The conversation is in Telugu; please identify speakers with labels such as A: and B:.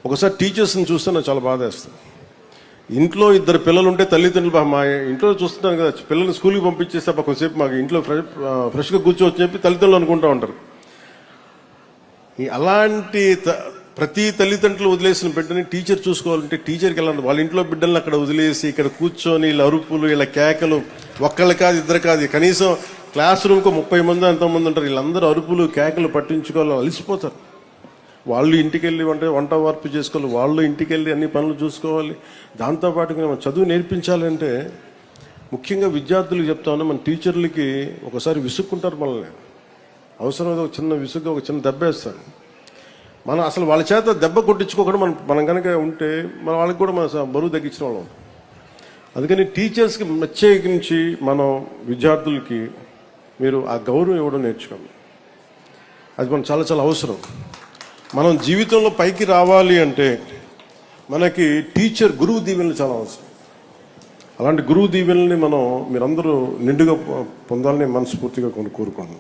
A: ఒకసారి టీచర్స్ని చూస్తే నాకు చాలా బాధ వేస్తుంది. ఇంట్లో ఇద్దరు పిల్లలు ఉంటే తల్లిదండ్రులు మా ఇంట్లో చూస్తున్నాను కదా, పిల్లల్ని స్కూల్కి పంపించేస్తే కొంచెంసేపు మాకు ఇంట్లో ఫ్రెష్గా కూర్చోవచ్చని చెప్పి తల్లిదండ్రులు అనుకుంటూ ఉంటారు. అలాంటి ప్రతి తల్లిదండ్రులు వదిలేసిన బిడ్డని టీచర్ చూసుకోవాలంటే టీచర్కి వెళ్ళాలి. వాళ్ళ ఇంట్లో బిడ్డల్ని అక్కడ వదిలేసి ఇక్కడ కూర్చొని వీళ్ళ అరుపులు, వీళ్ళ కేకలు, ఒక్కళ్ళు కాదు ఇద్దరు కాదు, కనీసం క్లాస్ రూమ్కు 30 మంది ఎంతోమంది ఉంటారు. వీళ్ళందరూ అరుపులు కేకలు పట్టించుకోవాలి, అలసిపోతారు. వాళ్ళు ఇంటికి వెళ్ళి వంట వార్పు చేసుకోవాలి, వాళ్ళు ఇంటికి వెళ్ళి అన్ని పనులు చూసుకోవాలి. దాంతోపాటుగా మనం చదువు నేర్పించాలంటే ముఖ్యంగా విద్యార్థులకు చెప్తాను, మన టీచర్లకి ఒకసారి విసుక్కుంటారు మనల్ని. అవసరమైతే ఒక చిన్న విసుగ్గా ఒక చిన్న దెబ్బ వేస్తారు. మనం అసలు వాళ్ళ చేత దెబ్బ కొట్టించుకోకుండా మనం కనుక ఉంటే మన వాళ్ళకి కూడా మన బరువు తగ్గించిన వాళ్ళం ఉంటాం. అందుకని టీచర్స్కి ప్రత్యేకించి మనం విద్యార్థులకి మీరు ఆ గౌరవం ఇవ్వడం నేర్చుకోండి. అది మనం చాలా చాలా అవసరం. మనం జీవితంలో పైకి రావాలి అంటే మనకి గురువు దీవెనలు చాలా అవసరం. అలాంటి గురువు దీవెనల్ని మీరందరూ నిండుగా పొందాలని మనస్ఫూర్తిగా కోరుకుంటున్నాను.